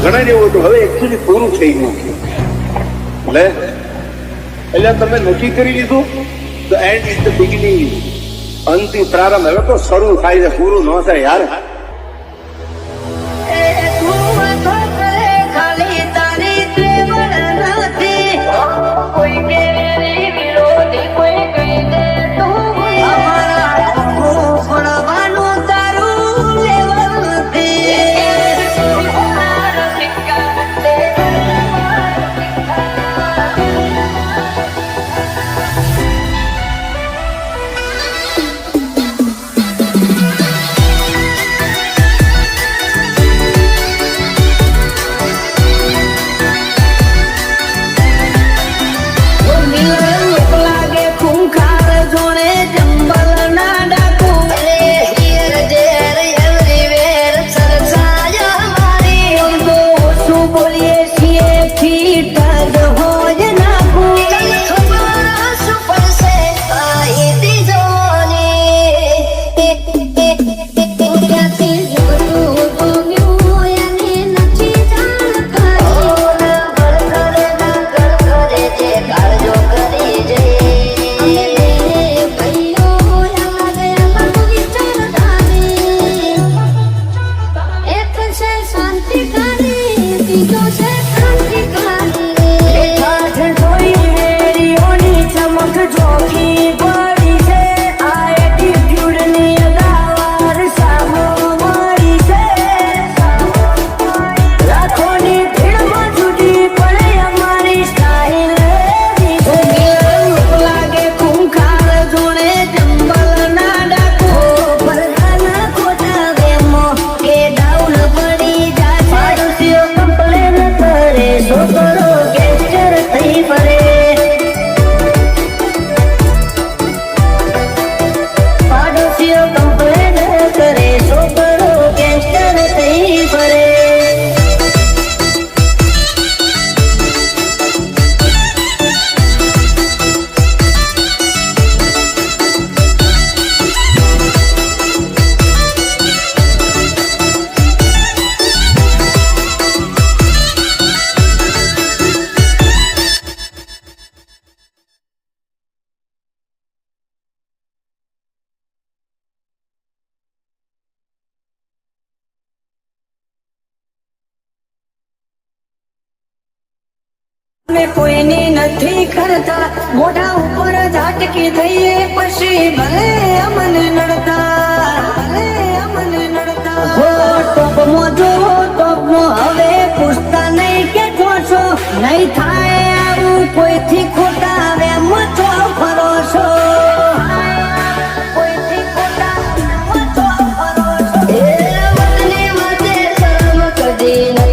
ઘણા જેવું હતું, હવે એકચ્યુઅલી પૂરું થઈ ગયું. એટલે તમે નક્કી કરી લીધું તો એન્ડ ઇઝ ધ બિગિનિંગ. અંતિમ પ્રારંભ હવે તો શરૂ થાય છે, પૂરું ન થાય યાર. કોઈની નથી કરતા, મોઢા ઉપર ઝાટકી થઈએ પછી ભલે અમને નડતા. ટોપમાં જો ટોપમાં હવે પૂછતા નહીં કે જોશો, નહીં થાય આવું કોઈથી ખોટા હવે મચો ફરો છો. એ વતની માથે શરમ કદી